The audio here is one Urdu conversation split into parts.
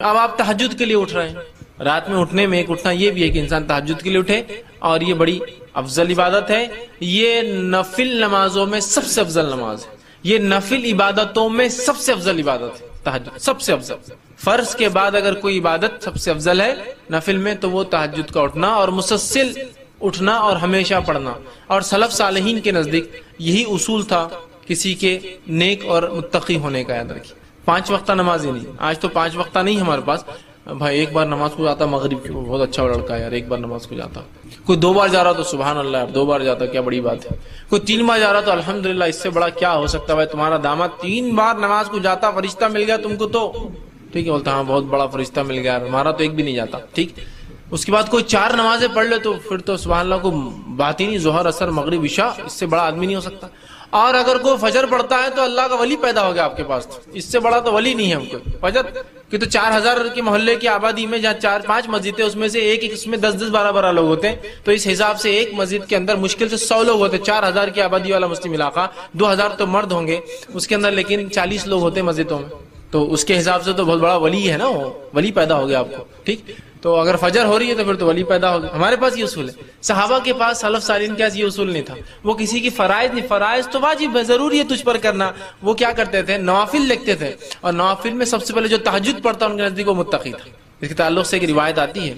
اب آپ تہجد کے لیے اٹھ رہے ہیں، رات میں اٹھنے میں ایک اٹھنا یہ بھی ہے کہ انسان تہجد کے لیے اٹھے، اور یہ بڑی افضل عبادت ہے. یہ نفل نمازوں میں سب سے افضل نماز ہے، یہ نفل عبادتوں میں سب سے افضل عبادت ہے تہجد، سب سے افضل. فرض کے بعد اگر کوئی عبادت سب سے افضل ہے نفل میں تو وہ تہجد کا اٹھنا اور مسلسل اٹھنا اور ہمیشہ پڑھنا. اور سلف صالحین کے نزدیک یہی اصول تھا کسی کے نیک اور متقی ہونے کا. یاد رکھیے 5 وقتہ نماز ہی نہیں، آج تو 5 وقتہ نہیں ہمارے پاس. بھائی ایک بار نماز کو جاتا مغرب کی، بہت اچھا لڑکا ہے یار، ایک بار نماز کو جاتا. کوئی 2 بار جا رہا تو سبحان اللہ یار، 2 بار جاتا کیا بڑی بات ہے. کوئی 3 بار جا رہا تو الحمدللہ، اس سے بڑا کیا ہو سکتا ہے. بھائی تمہارا داماد 3 بار نماز کو جاتا، فرشتہ مل گیا تم کو تو ٹھیک ہے، بولتا ہاں بہت بڑا فرشتہ مل گیا، ہمارا تو ایک بھی نہیں جاتا. ٹھیک، اس کے بعد کوئی 4 نمازیں پڑھ لے تو پھر تو سبحان اللہ کو بات ہی نہیں، ظہر اثر مغرب عشاء، اس سے بڑا آدمی نہیں ہو سکتا. اور اگر کوئی فجر پڑھتا ہے تو اللہ کا ولی پیدا ہو گیا آپ کے پاس، اس سے بڑا تو ولی نہیں ہے ہم کو. فجر کہ تو 4000 کے محلے کی آبادی میں جہاں 4-5 مسجدیں، اس میں سے ایک اس میں 10-10 12-12 لوگ ہوتے ہیں، تو اس حساب سے ایک مسجد کے اندر مشکل سے 100 لوگ ہوتے. 4000 کی آبادی والا مسلم علاقہ، 2000 تو مرد ہوں گے اس کے اندر، لیکن 40 لوگ ہوتے مسجدوں میں، تو اس کے حساب سے تو بہت بڑا ولی ہے نا، وہ ولی پیدا ہو گیا آپ کو. ٹھیک، تو اگر فجر ہو رہی ہے تو پھر تو ولی پیدا ہو گیا. ہمارے پاس یہ اصول ہے. صحابہ کے پاس، سلف صالحین کے پاس یہ اصول نہیں تھا. وہ کسی کی فرائض نہیں، فرائض تو واجب ہے، ضروری ہے تجھ پر کرنا. وہ کیا کرتے تھے، نوافل لکھتے تھے، اور نوافل میں سب سے پہلے جو تہجد پڑھتا ان کے نزدیک وہ متقی تھا. اس کے تعلق سے ایک روایت آتی ہے،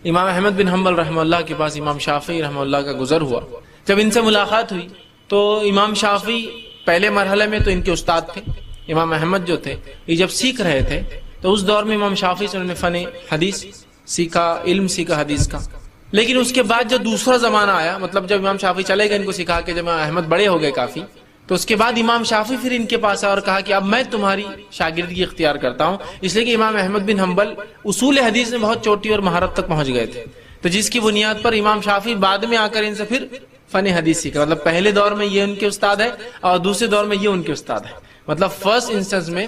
امام احمد بن حنبل رحمہ اللہ کے پاس امام شافعی رحمہ اللہ کا گزر ہوا. جب ان سے ملاقات ہوئی تو امام شافعی پہلے مرحلے میں تو ان کے استاد تھے. امام احمد جو تھے یہ جب سیکھ رہے تھے تو اس دور میں امام شافعی سے انہوں نے فن حدیث سیکھا، علم سیکھا حدیث کا. لیکن اس کے بعد جو دوسرا زمانہ آیا، مطلب جب امام شافعی چلے گئے ان کو سکھا کے، جب امام احمد بڑے ہو گئے کافی، تو اس کے بعد امام شافعی پھر ان کے پاس آیا اور کہا کہ اب میں تمہاری شاگردگی اختیار کرتا ہوں. اس لیے کہ امام احمد بن حنبل اصول حدیث میں بہت چوٹی اور مہارت تک پہنچ گئے تھے، تو جس کی بنیاد پر امام شافعی بعد میں آ کر ان سے پھر فن حدیث سیکھا. مطلب پہلے دور میں یہ ان کے استاد ہے اور دوسرے دور میں یہ ان کے استاد ہے. مطلب فرسٹ انسٹنس میں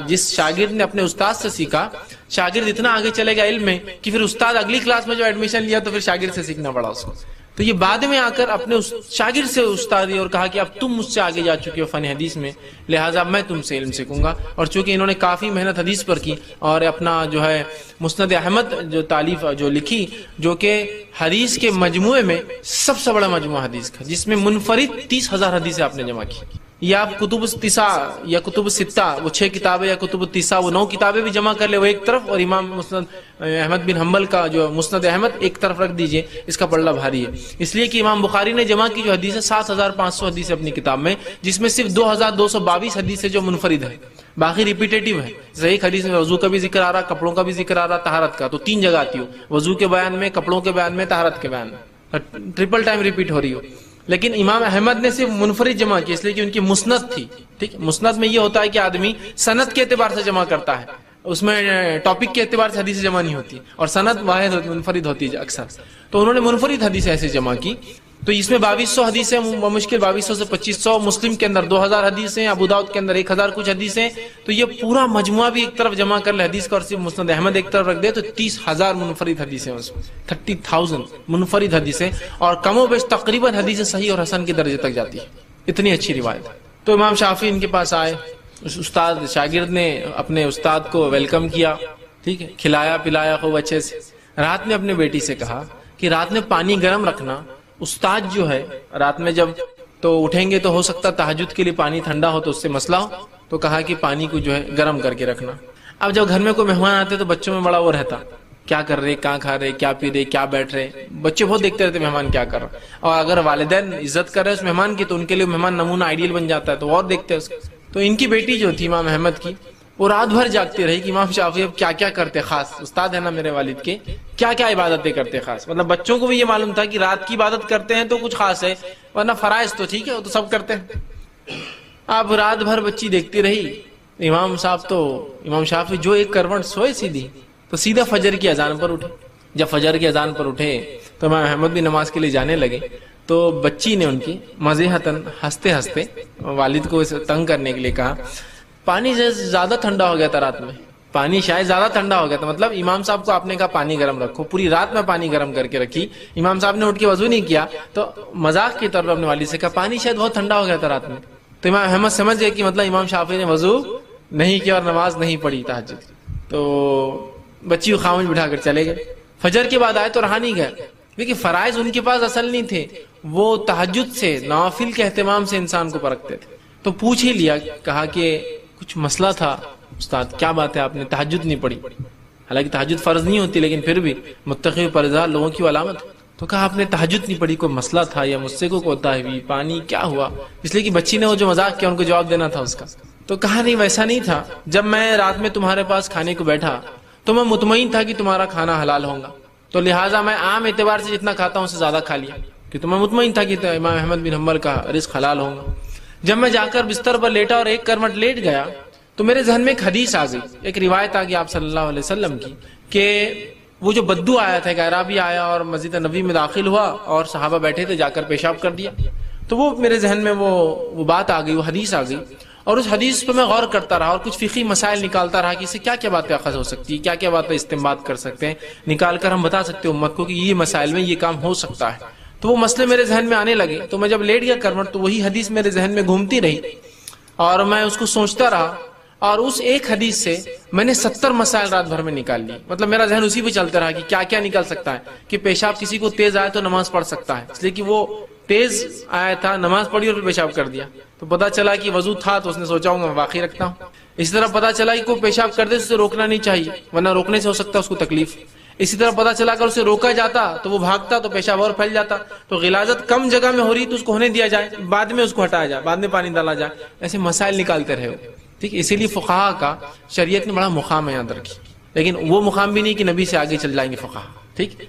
جس شاگرد نے اپنے استاد سے سیکھا، شاگرد اتنا آگے چلے گا علم میں کہ پھر استاد اگلی کلاس میں جو ایڈمیشن لیا تو پھر شاگرد سے سیکھنا پڑا اس کو. تو یہ بعد میں آ کر اپنے شاگرد سے استادی اور کہا کہ اب تم مجھ سے آگے جا چکے ہو فن حدیث میں، لہٰذا میں تم سے علم سیکھوں گا. اور چونکہ انہوں نے کافی محنت حدیث پر کی اور اپنا جو ہے مسند احمد جو تالیف جو لکھی، جو کہ حدیث کے مجموعے میں سب سے بڑا مجموعہ حدیث کا، جس میں منفرد 30,000 حدیثیں آپ نے جمع کی. یا آپ کتب التسع یا کتب الستہ، وہ 6 کتابیں، یا کتب التسع وہ 9 کتابیں بھی جمع کر لے وہ ایک طرف، اور امام مسند احمد بن حنبل کا جو مسند احمد ایک طرف رکھ دیجئے، اس کا پلڑا بھاری ہے. اس لیے کہ امام بخاری نے جمع کی جو حدیث ہے 7,500 حدیث اپنی کتاب میں، جس میں صرف 2,222 حدیث ہے جو منفرد ہے، باقی ریپیٹیٹیو ہے. ایک حدیث میں وضو کا بھی ذکر آ رہا، کپڑوں کا بھی ذکر آ رہا، طہارت کا، تو 3 جگہ آتی ہو، وضو کے بیان میں، کپڑوں کے بیان میں، طہارت کے بیان میں، ٹرپل ٹائم ریپیٹ ہو رہی ہو. لیکن امام احمد نے صرف منفرد جمع کی، اس لیے کہ ان کی مسند تھی. ٹھیک، مسند میں یہ ہوتا ہے کہ آدمی سند کے اعتبار سے جمع کرتا ہے، اس میں ٹاپک کے اعتبار سے حدیث جمع نہیں ہوتی، اور سند واحد منفرد ہوتی ہے اکثر. تو انہوں نے منفرد حدیث ایسے جمع کی. تو اس میں 2200 حدیثیں، مشکل 2200 سے 2500. مسلم کے اندر 2000 حدیثیں، ابو داؤد کے اندر 1000 کچھ حدیثیں. تو یہ پورا مجموعہ بھی ایک طرف جمع کر لے حدیث کا، اور صرف مسند احمد ایک طرف رکھ دے تو 30,000 منفرد حدیثیں، اس میں 30,000 منفرد حدیثیں، اور کم و بیش تقریباً حدیثیں صحیح اور حسن کے درجے تک جاتی ہے. اتنی اچھی روایت ہے. تو امام شافعی ان کے پاس آئے، اس استاد شاگرد نے اپنے استاد کو ویلکم کیا، ٹھیک ہے، کھلایا پلایا خوب اچھے سے. رات میں اپنے بیٹی سے کہا کہ رات میں پانی گرم رکھنا. استاد جو ہے رات میں جب تو اٹھیں گے تو ہو سکتا تہجد کے لیے پانی ٹھنڈا ہو تو اس سے مسئلہ ہو، تو کہا کہ پانی کو جو ہے گرم کر کے رکھنا. اب جب گھر میں کوئی مہمان آتے تو بچوں میں بڑا وہ رہتا، کیا کر رہے، کہاں کھا رہے، کیا پی رہے، کیا بیٹھ رہے. بچے بہت دیکھتے رہتے مہمان کیا کر رہا، اور اگر والدین عزت کر رہے اس مہمان کی تو ان کے لیے مہمان نمونہ آئیڈیل بن جاتا ہے، تو اور دیکھتے ہیں اس کو. تو ان کی بیٹی جو تھی امام احمد کی، وہ رات بھر جاگتی رہی کہ امام شافعی اب کیا کیا کرتے، خاص استاد ہے نا میرے والد کے، کیا کیا عبادتیں کرتے خاص. مطلب بچوں کو بھی یہ معلوم تھا کہ رات کی عبادت کرتے ہیں تو کچھ خاص ہے، ورنہ فرائض تو ٹھیک ہے وہ تو سب کرتے ہیں. اب رات بھر بچی دیکھتی رہی. امام شافعی جو ایک کروٹ سوئے سیدھی، تو سیدھا فجر کی اذان پر اٹھے. جب فجر کی اذان پر اٹھے تو امام احمد بھی نماز کے لیے جانے لگے. تو بچی نے ان کی مزیحتاً ہنستے ہنستے والد کو تنگ کرنے کے لیے کہا، پانی زیادہ ٹھنڈا ہو گیا تھا رات میں، پانی شاید زیادہ ٹھنڈا ہو گیا تھا. مطلب امام صاحب کو آپ نے کہا پانی گرم رکھو، پوری رات میں پانی گرم کر کے رکھی. امام صاحب نے اٹھ کے وضو نہیں کیا تو مذاق کے طور پر اپنے والد سے کہا پانی شاید بہت ٹھنڈا ہو گیا تھا رات میں. تو امام احمد سمجھ گئے کہ مطلب امام شافعی نے وضو نہیں کیا اور نماز نہیں پڑھی تہجد. تو بچی کو خاموش بٹھا کر چلے گئے. فجر کے بعد آئے تو رہا نہیں گیا، کیونکہ فرائض ان کے پاس اصل نہیں تھے، وہ تہجد سے نوافل کے اہتمام سے انسان کو پرکھتے تھے. تو پوچھ ہی لیا، کہا کہ کچھ مسئلہ تھا استاد، کیا بات ہے آپ نے تہجد نہیں پڑھی؟ حالانکہ تہجد فرض نہیں ہوتی لیکن پھر بھی متقی پرہیزگار لوگوں کی علامت. تو کہا آپ نے تہجد نہیں پڑھی، کوئی مسئلہ تھا یا مجھ سے کوئی کوتاہی ہوئی، پانی کیا ہوا؟ اس لیے کہ بچی نے وہ جو مذاق کیا ان کو جواب دینا تھا اس کا. تو کہا نہیں ویسا نہیں تھا، جب میں رات میں تمہارے پاس کھانے کو بیٹھا تو میں مطمئن تھا کہ تمہارا کھانا حلال ہوگا، تو لہٰذا میں عام اعتبار سے جتنا کھاتا ہوں اس سے زیادہ کھا لیا، کہ میں مطمئن تھا کہ امام احمد بن حنبل کا رزق حلال ہوگا. جب میں جا کر بستر پر لیٹا اور ایک کرمٹ لیٹ گیا تو میرے ذہن میں ایک حدیث آ گئی، ایک روایت آ گئی آپ صلی اللہ علیہ وسلم کی، کہ وہ جو بدو آیا تھا، ایک اعرابی آیا اور مسجد نبوی میں داخل ہوا اور صحابہ بیٹھے تھے، جا کر پیشاب کر دیا. تو وہ میرے ذہن میں وہ بات آ گئی، وہ حدیث آ گئی، اور اس حدیث پہ میں غور کرتا رہا اور کچھ فقہی مسائل نکالتا رہا کہ اس سے کیا کیا باتیں اخذ ہو سکتی ہے، کیا کیا باتیں استنباط کر سکتے ہیں، نکال کر ہم بتا سکتے ہیں امت کو کہ یہ مسائل میں یہ کام ہو سکتا ہے. تو وہ مسئلے میرے ذہن میں آنے لگے. تو میں جب لیٹ گیا کرمٹ تو وہی حدیث میرے ذہن میں گھومتی رہی اور میں اس کو سوچتا رہا، اور اس ایک حدیث سے میں نے 70 مسائل رات بھر میں نکال لی. مطلب میرا ذہن اسی پہ چلتا رہا کہ کیا کیا نکل سکتا ہے، کہ پیشاب کسی کو تیز آئے تو نماز پڑھ سکتا ہے، اس لیے کہ وہ تیز آیا تھا، نماز پڑھی اور پھر پیشاب کر دیا. تو پتا چلا کہ وضو تھا تو اس نے سوچا ہوں میں باقی رکھتا ہوں. اسی طرح پتا چلا کہ کوئی پیشاب کر دے تو اسے روکنا نہیں چاہیے ورنہ روکنے سے ہو سکتا ہے اس کو تکلیف. اسی طرح پتا چلا اگر اسے روکا جاتا تو وہ بھاگتا تو پیشاب اور پھیل جاتا. تو غلاظت کم جگہ میں ہو رہی تو اس کو ہونے دیا جائے، بعد میں اس کو ہٹایا جائے، بعد میں پانی ڈالا جائے. ایسے مسائل نکالتے رہے ہو. ٹھیک، اسی لیے فقہا کا شریعت نے بڑا مقام ہے یاد رکھی. لیکن وہ مقام بھی نہیں کہ نبی سے آگے چل جائیں گے فقہا. ٹھیک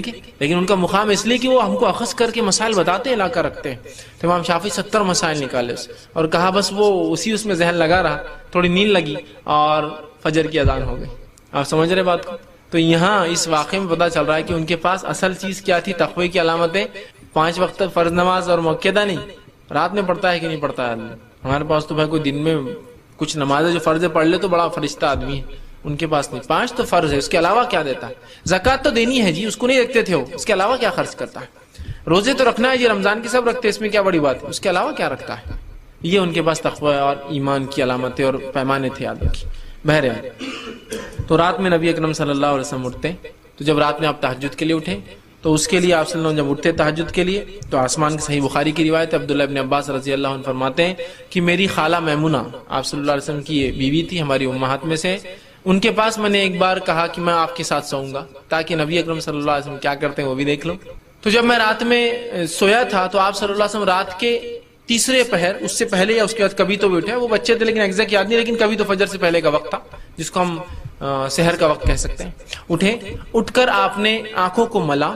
ہے، لیکن ان کا مقام اس لیے کہ وہ ہم کو اخذ کر کے مسائل بتاتے ہیں، لا کر رکھتے ہیں. تو امام شافعی 70 مسائل نکالے اور کہا بس وہ اس میں ذہن لگا رہا، تھوڑی نیند لگی اور فجر کی اذان ہو گئی. آپ سمجھ رہے بات کو؟ تو یہاں اس واقعے میں پتا چل رہا ہے کہ ان کے پاس اصل چیز کیا تھی، تقوی کی علامتیں. 5 وقت فرض نماز اور موقعہ نہیں، رات میں پڑھتا ہے کہ نہیں پڑھتا ہے آدمی. ہمارے پاس تو بھائی کوئی دن میں کچھ نمازیں جو فرض پڑھ لے تو بڑا فرشتہ آدمی ہے، ان کے پاس نہیں. 5 تو فرض ہے، اس کے علاوہ کیا دیتا ہے؟ زکوٰۃ تو دینی ہے جی، اس کو نہیں رکھتے تھے وہ، اس کے علاوہ کیا خرچ کرتا ہے؟ روزے تو رکھنا ہے جی، رمضان کی سب رکھتے ہیں، اس میں کیا بڑی بات ہے؟ اس کے علاوہ کیا رکھتا ہے؟ یہ ان کے پاس تقوی اور ایمان کی علامتیں اور پیمانے تھے یاد رکھی. بہرحال تو رات میں نبی اکرم صلی اللہ علیہ وسلم اٹھتے. تو جب رات میں آپ تہجد کے لیے اٹھے تو اس کے لیے آپ صلی اللہ علیہ وسلم جب اٹھتے تہجد کے لیے تو آسمان کی صحیح بخاری کی روایت ہے، عبداللہ ابن عباس رضی اللہ عنہ فرماتے ہیں کہ میری خالہ میمونہ آپ صلی اللہ علیہ وسلم کی یہ بیوی تھی، ہماری امہات میں سے. ان کے پاس میں نے ایک بار کہا کہ میں آپ کے ساتھ سوؤں گا تاکہ نبی اکرم صلی اللہ علیہ وسلم کیا کرتے ہیں وہ بھی دیکھ لوں. تو جب میں رات میں سویا تھا تو آپ صلی اللہ علیہ وسلم رات کے تیسرے پہر، اس سے پہلے یا اس کے بعد کبھی تو بھی اٹھے، وہ بچے تھے لیکن ایگزیکٹ یاد نہیں، لیکن کبھی تو فجر سے پہلے کا وقت تھا جس کو ہم سحر کا وقت کہہ سکتے ہیں. اٹھے، اٹھ کر آپ نے آنکھوں کو ملا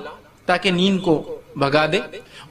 تاکہ نیند کو بھگا دے.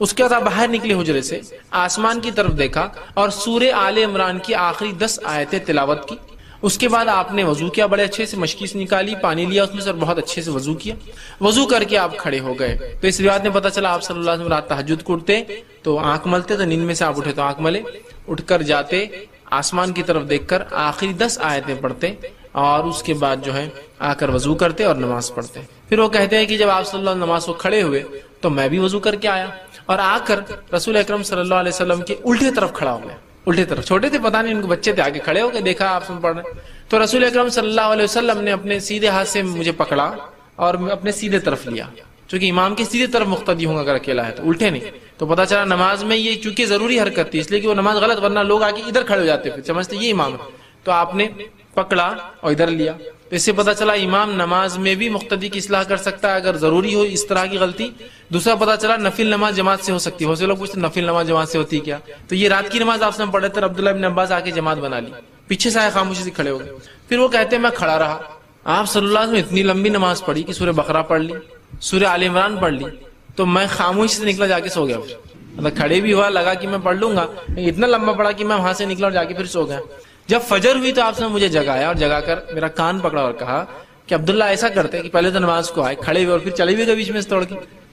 اس کے بعد آپ باہر نکلے حجرے سے، آسمان کی طرف دیکھا اور سورہ آل عمران کی آخری 10 آیتیں تلاوت کی. اس کے بعد آپ نے وضو کیا، بڑے اچھے سے مشکی سے نکالی، پانی لیا اس میں سے اور بہت اچھے سے وضو کیا. وضو کر کے آپ کھڑے ہو گئے. تو اس روایت میں پتہ چلا آپ صلی اللہ علیہ وسلم رات تہجد کو اٹھتے تو آنکھ ملتے، تو نیند میں سے آپ اٹھے تو آنکھ ملے، اٹھ کر جاتے آسمان کی طرف دیکھ کر آخری 10 آیتیں پڑھتے اور اس کے بعد جو ہے آ کر وضو کرتے اور نماز پڑھتے. پھر وہ کہتے ہیں کہ جب آپ صلی اللہ علیہ وسلم نماز کو کھڑے ہوئے تو میں بھی وضو کر کے آیا اور آ کر رسول اکرم صلی اللہ علیہ وسلم کے الٹے طرف کھڑا ہو گیا. الٹے طرف، چھوٹے تھے پتہ نہیں ان کو، بچے تھے، آگے کھڑے ہو کے دیکھا آپ سن پڑھ رہے. تو رسول اکرم صلی اللہ علیہ وسلم نے اپنے سیدھے ہاتھ سے مجھے پکڑا اور اپنے سیدھے طرف لیا، چونکہ امام کے سیدھے طرف مقتدی ہوں اگر اکیلا ہے تو، الٹے نہیں. تو پتہ چلا نماز میں یہ چونکہ ضروری حرکت تھی اس لیے کہ وہ نماز غلط، ورنہ لوگ آگے ادھر کھڑے ہو جاتے پھر سمجھتے یہ امام ہے. تو آپ نے پکڑا اور ادھر لیا. تو اس سے پتہ چلا امام نماز میں بھی مقتدی کی اصلاح کر سکتا ہے اگر ضروری ہو اس طرح کی غلطی. دوسرا پتہ چلا نفل نماز جماعت سے ہو سکتی ہے. بہت سے لوگ پوچھتے نفل نماز جماعت سے ہوتی ہے کیا؟ تو یہ رات کی نماز آپ سے پڑھے تھے، عبداللہ ابن عباس آ کے جماعت بنا لی، پیچھے سے آئے خاموشی سے کھڑے ہو گئے. پھر وہ کہتے ہیں میں کھڑا رہا. آپ صلی اللہ علیہ وسلم اتنی لمبی نماز پڑھی کہ سورہ بقرہ پڑھ لی، سورہ آل عمران پڑھ لی، تو میں خاموشی سے نکلا جا کے سو گیا. مطلب کھڑے بھی ہوا، لگا کہ میں پڑھ لوں گا، اتنا لمبا پڑھا کہ میں وہاں سے نکلا اور جا کے پھر سو گیا. جب فجر ہوئی تو آپ نے مجھے جگایا اور جگا کر میرا کان پکڑا اور کہا کہ عبداللہ ایسا کرتے کہ پہلے تو نماز کو آئے، کھڑے ہوئے اور پھر چلے بھی گئے بیچ میں سے توڑ کے.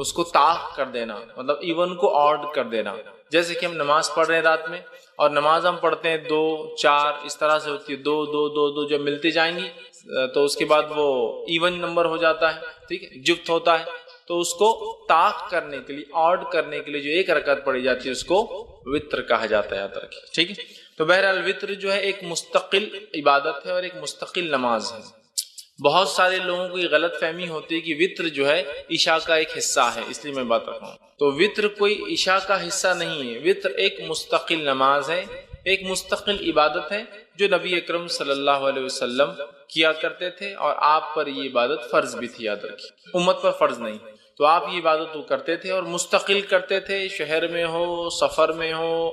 اس کو طاق کر دینا، مطلب ایون کو آڈ کر دینا. جیسے کہ ہم نماز پڑھ رہے ہیں رات میں، اور نماز ہم پڑھتے ہیں 2 4 اس طرح سے ہوتی ہے، 2 2 2 2 جب ملتی جائیں گی تو اس کے بعد وہ ایون نمبر ہو جاتا ہے، ٹھیک ہے، جفت ہوتا ہے. تو اس کو طاق کرنے کے لیے، آڈ کرنے کے لیے جو ایک رکعت پڑھی جاتی ہے اس کو وطر کہا جاتا ہے، یاد رکھیے، ٹھیک ہے. تو بہرحال وطر جو ہے ایک مستقل عبادت ہے اور ایک مستقل نماز ہے. بہت سارے لوگوں کو یہ غلط فہمی ہوتی ہے کہ وطر جو ہے عشاء کا ایک حصہ ہے، اس لیے میں بات رکھا ہوں. تو وطر کوئی عشاء کا حصہ نہیں ہے، وطر ایک مستقل نماز ہے، ایک مستقل عبادت ہے جو نبی اکرم صلی اللہ علیہ وسلم کیا کرتے تھے، اور آپ پر یہ عبادت فرض بھی تھی، یاد رکھیے، امت پر فرض نہیں. تو آپ یہ عبادت وہ کرتے تھے اور مستقل کرتے تھے، شہر میں ہو، سفر میں ہو،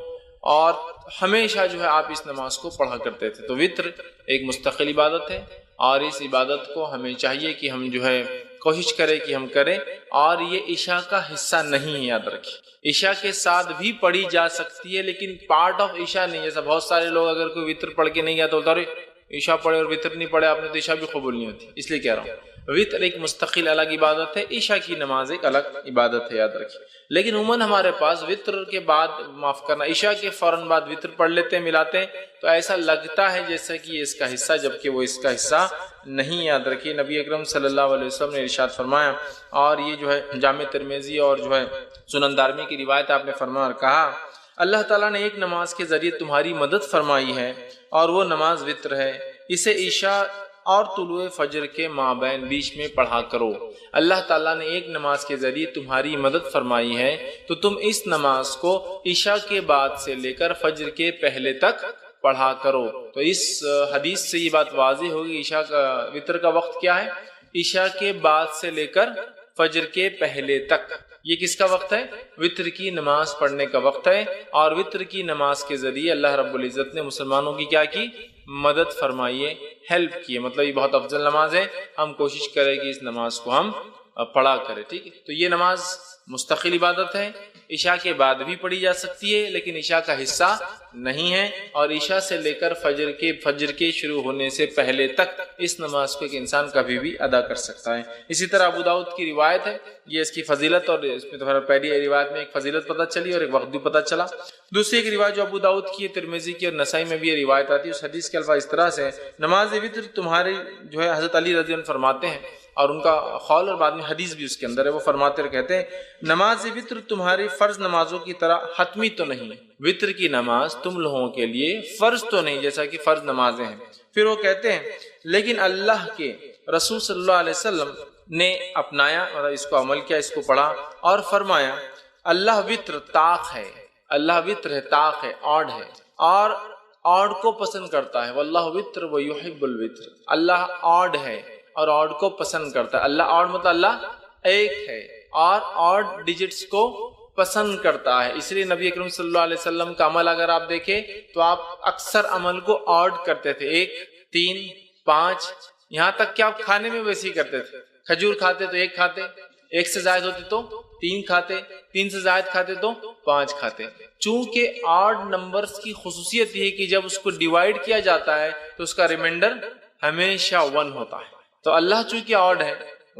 اور ہمیشہ جو ہے آپ اس نماز کو پڑھا کرتے تھے. تو وطر ایک مستقل عبادت ہے، اور اس عبادت کو ہمیں چاہیے کہ ہم جو ہے کوشش کریں کہ ہم کریں، اور یہ عشاء کا حصہ نہیں ہے، یاد رکھیے. عشاء کے ساتھ بھی پڑھی جا سکتی ہے لیکن پارٹ آف عشاء نہیں. جیسا بہت سارے لوگ اگر کوئی وطر پڑھ کے نہیں گیا تو بولتا ہے عشاء پڑھے اور وطر نہیں پڑھے آپ نے تو عشاء بھی قبول نہیں ہوتی. اس لیے کہہ رہا ہوں وطر ایک مستقل الگ عبادت ہے، عشاء کی نماز ایک الگ عبادت ہے، یاد رکھیے. لیکن عموماً ہمارے پاس وطر کے بعد، معاف کرنا، عشاء کے فوراً بعد وطر پڑھ لیتے ہیں، ملاتے ہیں، تو ایسا لگتا ہے جیسا کہ یہ اس کا حصہ، جبکہ وہ اس کا حصہ نہیں. یاد رکھیے نبی اکرم صلی اللہ علیہ وسلم نے ارشاد فرمایا، اور یہ جو ہے جامع ترمذی اور جو ہے سنن دارمی کی روایت، آپ نے فرمایا اور کہا اللہ تعالیٰ نے ایک نماز کے ذریعے تمہاری مدد فرمائی ہے اور وہ نماز وطر ہے، اسے عشاء اور طلوع فجر کے مابین بیچ میں پڑھا کرو. اللہ تعالیٰ نے ایک نماز کے ذریعے تمہاری مدد فرمائی ہے تو تم اس نماز کو عشاء کے بعد سے لے کر فجر کے پہلے تک پڑھا کرو. تو اس حدیث سے یہ بات واضح ہوگی عشاء کا، وطر کا وقت کیا ہے؟ عشاء کے بعد سے لے کر فجر کے پہلے تک. یہ کس کا وقت ہے؟ وطر کی نماز پڑھنے کا وقت ہے. اور وطر کی نماز کے ذریعے اللہ رب العزت نے مسلمانوں کی کیا کی؟ مدد فرمائیے، ہیلپ کیے. مطلب یہ بہت افضل نماز ہے، ہم کوشش کریں کہ اس نماز کو ہم پڑھا کریں، ٹھیک ہے. تو یہ نماز مستقل عبادت ہے، عشاء کے بعد بھی پڑھی جا سکتی ہے لیکن عشاء کا حصہ نہیں ہے، اور عشاء سے لے کر فجر کے شروع ہونے سے پہلے تک اس نماز کو ایک انسان کبھی بھی ادا کر سکتا ہے. اسی طرح ابو داؤد کی روایت ہے، یہ اس کی فضیلت، اور اس میں تو پہلی روایت میں ایک فضیلت پتہ چلی اور ایک وقت بھی پتہ چلا. دوسری ایک روایت جو ابو داؤد کی، ترمذی کی اور نسائی میں بھی یہ روایت آتی ہے، اس حدیث کے الفاظ اس طرح سے، نماز وطر تمہاری جو ہے، حضرت علی رضی اللہ عنہ فرماتے ہیں، اور ان کا قول اور بعد میں حدیث بھی اس کے اندر ہے، وہ فرماتے اور کہتے ہیں نماز وطر تمہاری فرض نمازوں کی طرح حتمی تو نہیں، وطر کی نماز تم لوگوں کے لیے فرض تو نہیں جیسا کہ فرض نمازیں ہیں. پھر وہ کہتے ہیں لیکن اللہ کے رسول صلی اللہ علیہ وسلم نے اپنایا، اور اس کو عمل کیا، اس کو پڑھا اور فرمایا اللہ وطر طاق ہے، اللہ وطر ہے، طاق ہے، آڈ ہے، اور آڈ کو پسند کرتا ہے. واللہ وطر ویحب الوطر، اللہ آڈ ہے اور آڈ کو پسند کرتا ہے. اللہ آڈ مطلب اللہ ایک ہے اور آڈ ڈیجٹس کو پسند کرتا ہے. اس لیے نبی اکرم صلی اللہ علیہ وسلم کا عمل اگر آپ دیکھیں تو آپ اکثر عمل کو آڈ کرتے تھے، 1 3 5، یہاں تک کہ آپ کھانے میں ویسے ہی کرتے تھے. کھجور کھاتے تو 1 کھاتے، 1 سے زائد ہوتے تو 3 کھاتے، 3 سے زائد کھاتے تو 5 کھاتے. چونکہ آڈ نمبرز کی خصوصیت یہ ہے کہ جب اس کو ڈیوائیڈ کیا جاتا ہے تو اس کا ریمائنڈر ہمیشہ 1 ہوتا ہے. تو اللہ چونکہ آڈ ہے،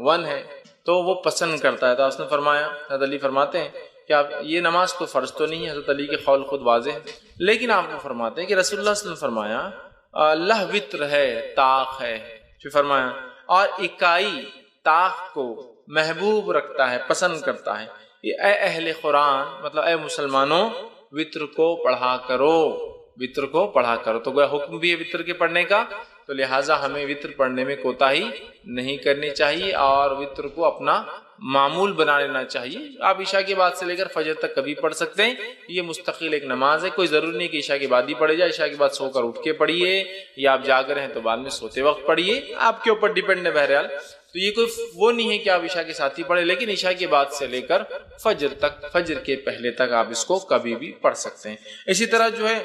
1 ہے، تو وہ پسند کرتا ہے. تو اس نے فرمایا، حضرت علی فرماتے ہیں کہ آپ یہ نماز کو فرض تو نہیں ہے، حضرت علی کے قول خود واضح ہے، لیکن آپ کو فرماتے ہیں کہ رسول اللہ صلی اللہ علیہ وسلم فرمایا اللہ وطر ہے، طاق ہے. پھر فرمایا اور اکائی طاق کو محبوب رکھتا ہے، پسند کرتا ہے. اے اہل قرآن، مطلب اے مسلمانوں، وطر کو پڑھا کرو، وطر کو پڑھا کرو. تو گویا حکم بھی ہے وطر کے پڑھنے کا، تو لہٰذا ہمیں وطر پڑھنے میں کوتاہی نہیں کرنی چاہیے اور وطر کو اپنا معمول بنا لینا چاہیے. آپ عشاء کے بعد سے لے کر فجر تک کبھی پڑھ سکتے ہیں، یہ مستقل ایک نماز ہے. کوئی ضروری نہیں کہ عشاء کے بعد ہی پڑھے جائے، عشاء کے بعد سو کر اٹھ کے پڑھیے، یا آپ جاگ رہے ہیں تو بعد میں سوتے وقت پڑھیے، آپ کے اوپر ڈیپینڈ ہے بہرحال. تو یہ کوئی وہ نہیں ہے کہ آپ عشاء کے ساتھ ہی پڑھیں، لیکن عشاء کے بعد سے لے کر فجر تک، فجر کے پہلے تک آپ اس کو کبھی بھی پڑھ سکتے ہیں. اسی طرح جو ہے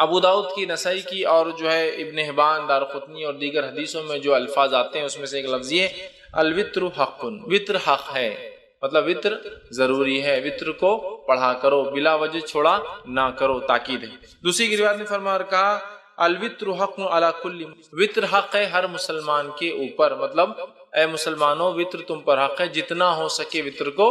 ابو داؤد کی، نسائی کی اور جو ہے ابن حبان، دارقطنی اور دیگر حدیثوں میں جو الفاظ آتے ہیں اس میں سے ایک لفظ یہ الوتر حق، وطر حق ہے، مطلب وطر ضروری ہے، وطر کو پڑھا کرو، بلا وجہ چھوڑا نہ کرو، تاکید ہے. دوسری کی روایت میں فرمایا اور کہا الوتر حق علی کل، وطر حق ہے ہر مسلمان کے اوپر. مطلب اے مسلمانوں، وطر تم پر حق ہے، جتنا ہو سکے وطر کو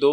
2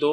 2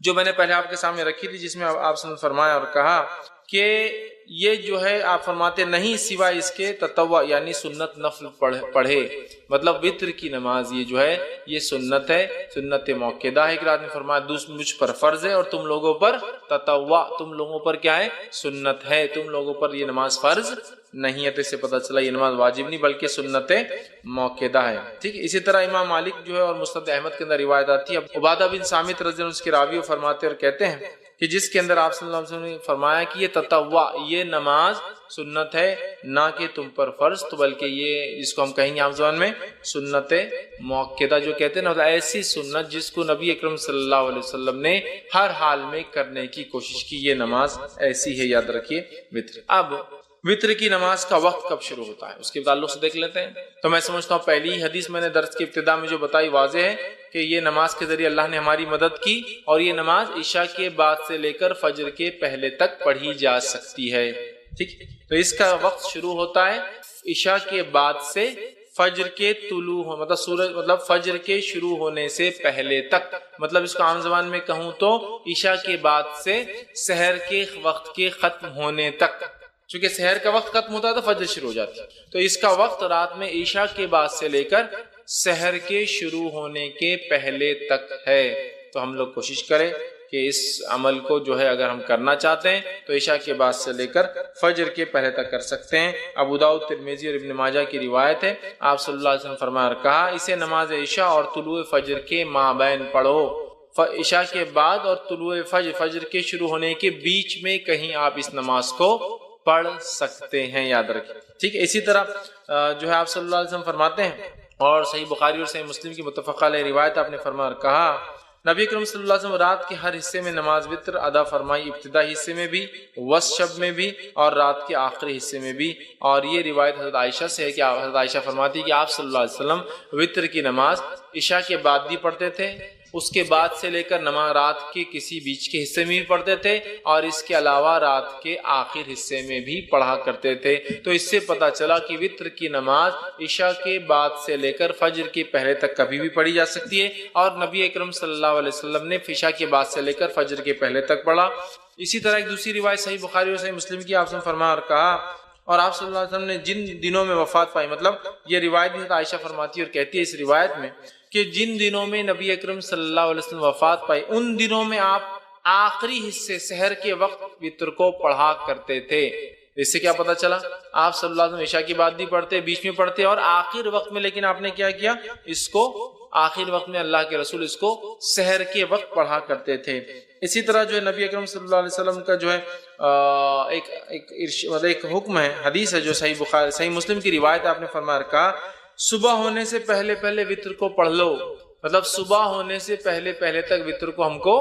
جو میں نے پہلے آپ کے سامنے رکھی تھی، جس میں آپ نے فرمایا اور کہا کہ یہ جو ہے آپ فرماتے نہیں سوائے اس کے تطوع یعنی سنت نفل پڑھے، مطلب وتر کی نماز یہ جو ہے یہ سنت ہے، سنت موقدہ ہے۔ ایک رات میں فرمایا مجھ پر فرض ہے اور تم لوگوں پر تطوع، تم لوگوں پر کیا ہے؟ سنت ہے، تم لوگوں پر یہ نماز فرض نہیں ہے۔ تو اس سے پتہ چلا یہ نماز واجب نہیں بلکہ سنت موقدہ ہے، ٹھیک ہے۔ اسی طرح امام مالک جو ہے اور مسند احمد کے اندر روایت آتی ہے، عبادہ بن صامت رضی اللہ عنہ اس کے راوی فرماتے اور کہتے ہیں کہ جس کے اندر آپ صلی اللہ علیہ وسلم نے فرمایا کہ یہ تطوع، یہ نماز سنت ہے، نہ کہ تم پر فرض، تو بلکہ یہ جس کو ہم کہیں گے عام زبان میں سنت موقدہ جو کہتے ہیں نا، ایسی سنت جس کو نبی اکرم صلی اللہ علیہ وسلم نے ہر حال میں کرنے کی کوشش کی، یہ نماز ایسی ہے، یاد رکھیے وتر۔ اب وتر کی نماز کا وقت کب شروع ہوتا ہے اس کے تعلق سے دیکھ لیتے ہیں۔ تو میں سمجھتا ہوں پہلی حدیث میں نے درس کی ابتدا میں جو بتائی واضح ہے کہ یہ نماز کے ذریعے اللہ نے ہماری مدد کی، اور یہ نماز عشاء کے بعد سے لے کر فجر کے پہلے تک پڑھی جا سکتی ہے، ٹھیک۔ تو اس کا وقت شروع ہوتا ہے عشاء کے بعد سے فجر کے طلوع مطلب سورج مطلب فجر کے شروع ہونے سے پہلے تک، مطلب اس کو عام زبان میں کہوں تو عشاء کے بعد سے سحر کے وقت کے ختم ہونے تک، چونکہ سحر کا وقت ختم ہوتا ہے تو فجر شروع ہو جاتی ہے، تو اس کا وقت رات میں عشاء کے بعد سے لے کر سحر کے شروع ہونے کے پہلے تک ہے۔ تو ہم لوگ کوشش کریں کہ اس عمل کو جو ہے اگر ہم کرنا چاہتے ہیں تو عشاء کے بعد سے لے کر فجر کے پہلے تک کر سکتے ہیں۔ ابو داؤد، ترمذی اور ابن ماجہ کی روایت ہے، آپ صلی اللہ علیہ وسلم فرمایا اور کہا اسے نماز عشاء اور طلوع فجر کے مابین پڑھو۔ عشاء کے بعد اور طلوع فجر کے شروع ہونے کے بیچ میں کہیں آپ اس نماز کو پڑھ سکتے ہیں، یاد رکھیں، ٹھیک ہے۔ اسی طرح جو ہے آپ صلی اللہ علیہ وسلم فرماتے ہیں، اور صحیح بخاری اور صحیح مسلم کی متفقہ علیہ روایت آپ نے فرمایا اور کہا نبی اکرم صلی اللہ علیہ وسلم رات کے ہر حصے میں نماز وتر ادا فرمائی، ابتدائی حصے میں بھی، وسط شب میں بھی، اور رات کے آخری حصے میں بھی۔ اور یہ روایت حضرت عائشہ سے ہے کہ حضرت عائشہ فرماتی کہ آپ صلی اللہ علیہ وسلم وتر کی نماز عشاء کے بعد بھی پڑھتے تھے، اس کے بعد سے لے کر نماز رات کے کسی بیچ کے حصے میں بھی پڑھتے تھے، اور اس کے علاوہ رات کے آخر حصے میں بھی پڑھا کرتے تھے۔ تو اس سے پتہ چلا کہ وتر کی نماز عشاء کے بعد سے لے کر فجر کے پہلے تک کبھی بھی پڑھی جا سکتی ہے، اور نبی اکرم صلی اللہ علیہ وسلم نے عشاء کے بعد سے لے کر فجر کے پہلے تک پڑھا۔ اسی طرح ایک دوسری روایت صحیح بخاری اور صحیح مسلم کی آپ نے فرمایا اور کہا، اور آپ صلی اللہ علیہ وسلم نے جن دنوں میں وفات پائی، مطلب یہ روایت بھی عائشہ فرماتی اور کہتی ہے اس روایت میں کہ جن دنوں میں نبی اکرم صلی اللہ علیہ وسلم وفات پائی ان دنوں میں آپ آخری حصے سحر کے وقت وتر کو پڑھا کرتے تھے۔ اس سے کیا پتہ چلا؟ آپ صلی اللہ علیہ وسلم عشاء کی بعد بھی پڑھتے، بیچ میں پڑھتے، اور آخر وقت میں، لیکن آپ نے کیا کیا؟ اس کو آخر وقت میں اللہ کے رسول اس کو سحر کے وقت پڑھا کرتے تھے۔ اسی طرح جو ہے نبی اکرم صلی اللہ علیہ وسلم کا جو ہے ایک حکم ہے، حدیث ہے جو صحیح بخاری صحیح مسلم کی روایت آپ نے فرمایا کہا صبح ہونے سے پہلے پہلے وتر کو پڑھ لو، مطلب صبح ہونے سے پہلے پہلے تک وتر کو ہم کو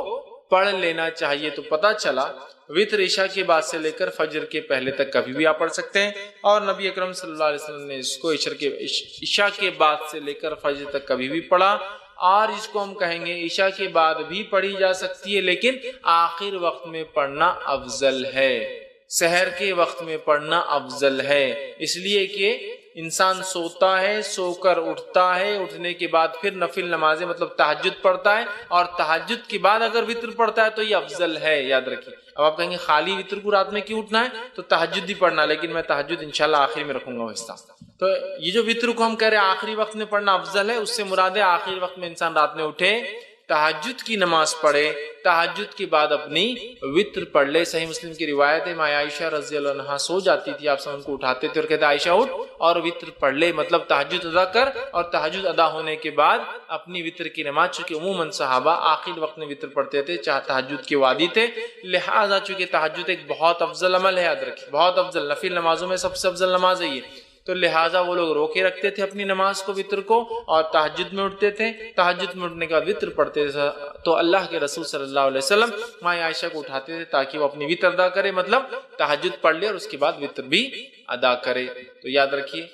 پڑھ لینا چاہیے۔ تو پتہ چلا وتر عشاء کے بعد سے لے کر فجر کے پہلے تک کبھی بھی آپ پڑھ سکتے ہیں، اور نبی اکرم صلی اللہ علیہ وسلم نے اس کو عشاء کے بعد سے لے کر فجر تک کبھی بھی پڑھا، اور اس کو ہم کہیں گے عشاء کے بعد بھی پڑھی جا سکتی ہے، لیکن آخر وقت میں پڑھنا افضل ہے، سحر کے وقت میں پڑھنا افضل ہے، اس لیے کہ انسان سوتا ہے، سو کر اٹھتا ہے، اٹھنے کے بعد پھر نفل نمازیں مطلب تہجد پڑھتا ہے، اور تہجد کے بعد اگر وتر پڑھتا ہے تو یہ افضل ہے، یاد رکھیے۔ اب آپ کہیں گے خالی وتر کو رات میں کیوں اٹھنا ہے؟ تو تہجد ہی پڑھنا، لیکن میں تہجد انشاءاللہ آخری میں رکھوں گا وہ حصہ۔ تو یہ جو وتر کو ہم کہہ رہے ہیں آخری وقت میں پڑھنا افضل ہے، اس سے مراد ہے آخری وقت میں انسان رات میں اٹھے، تہجد کی نماز پڑھے، تہجد کے بعد اپنی وتر پڑھ لے۔ صحیح مسلم کی روایت ہے ماں عائشہ رضی اللہ عنہا سو جاتی تھی، آپ سب ان کو اٹھاتے تھے اور کہتے عائشہ اٹھ اور وتر پڑھ لے، مطلب تہجد ادا کر، اور تہجد ادا ہونے کے بعد اپنی وتر کی نماز، چونکہ عموماً صحابہ آخر وقت میں وتر پڑھتے تھے، چاہے تہجد کے وادی تھے، لہٰذا چونکہ تہجد ایک بہت افضل عمل ہے، یاد رکھیں بہت افضل، نفل نمازوں میں سب سے افضل نماز ہے یہ، تو لہٰذا وہ لوگ روکے رکھتے تھے اپنی نماز کو وتر کو، اور تہجد میں اٹھتے تھے، تہجد میں اٹھنے کے بعد وتر پڑھتے تھے، تو اللہ کے رسول صلی اللہ علیہ وسلم ماں عائشہ کو اٹھاتے تھے تاکہ وہ اپنی وتر ادا کرے، مطلب تہجد پڑھ لے اور اس کے بعد وتر بھی ادا کرے۔ تو یاد رکھیے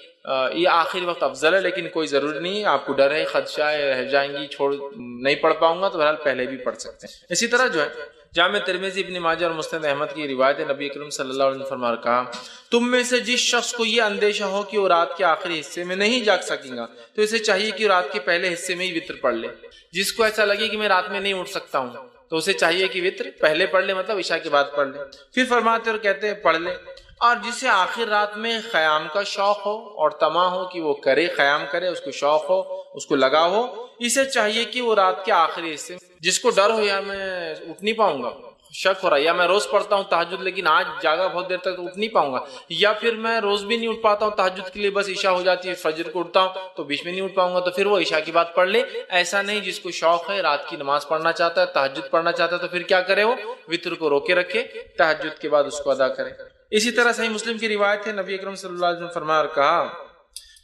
یہ آخری وقت افضل ہے، لیکن کوئی ضروری نہیں ہے، آپ کو ڈر ہے خدشہ ہے رہ جائیں گی چھوڑ نہیں پڑھ پاؤں گا، تو بہرحال پہلے بھی پڑھ سکتے ہیں۔ اسی طرح جو ہے جامع ترمذی، ابن ماجہ اور مسند احمد کی روایت ہے، نبی اکرم صلی اللہ علیہ وسلم فرمایا کہا تم میں سے جس شخص کو یہ اندیشہ ہو کہ وہ رات کے آخری حصے میں نہیں جاگ سکے گا تو اسے چاہیے کہ رات کے پہلے حصے میں ہی وتر پڑھ لے۔ جس کو ایسا لگے کہ میں رات میں نہیں اٹھ سکتا ہوں تو اسے چاہیے کہ وطر پہلے پڑھ لے، مطلب عشاء کے بعد پڑھ لے۔ پھر فرماتے اور کہتے ہیں پڑھ لے۔ اور جسے آخر رات میں قیام کا شوق ہو اور طمع ہو کہ وہ کرے، قیام کرے، اس کو شوق ہو، اس کو لگا ہو، اسے چاہیے کہ وہ رات کے آخری حصے، جس کو ڈر ہو یا میں اٹھ نہیں پاؤں گا، شک ہو رہا ہے، یا میں روز پڑھتا ہوں تہجد لیکن آج جاگا بہت دیر تک تو اٹھ نہیں پاؤں گا، یا پھر میں روز بھی نہیں اٹھ پاتا ہوں تہجد کے لیے، بس عشاء ہو جاتی ہے، فجر کو اٹھتا ہوں تو بیچ میں نہیں اٹھ پاؤں گا، تو پھر وہ عشاء کی بات پڑھ لے۔ ایسا نہیں جس کو شوق ہے، رات کی نماز پڑھنا چاہتا ہے، تہجد پڑھنا چاہتا ہے، تو پھر کیا کرے، وہ وطر کو روکے رکھے، تہجد کے بعد اس کو ادا کرے۔ اسی طرح صحیح مسلم کی روایت ہے، نبی اکرم صلی اللہ علیہ وسلم فرمایا اور کہا،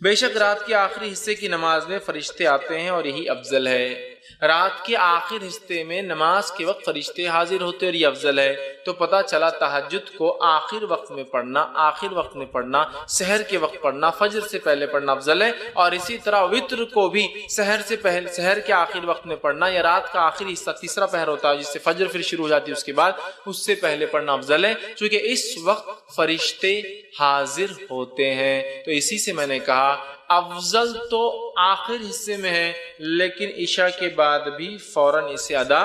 بے شک رات کے آخری حصے کی نماز میں فرشتے آتے ہیں اور یہی افضل ہے۔ رات کے آخر حصے میں نماز کے وقت فرشتے حاضر ہوتے اور یہ افضل ہے۔ تو پتہ چلا تہجد کو آخر وقت میں پڑھنا، آخر وقت میں پڑھنا، سحر کے وقت پڑھنا، فجر سے پہلے پڑھنا افضل ہے، اور اسی طرح وطر کو بھی سحر سے پہلے، سحر کے آخر وقت میں پڑھنا یا رات کا آخری حصہ تیسرا پہر ہوتا ہے جس سے فجر پھر شروع ہو جاتی ہے، اس کے بعد اس سے پہلے پڑھنا افضل ہے، چونکہ اس وقت فرشتے حاضر ہوتے ہیں۔ تو اسی سے میں نے کہا افضل تو آخر حصے میں ہے، لیکن عشاء کے بعد بھی فوراً اسے ادا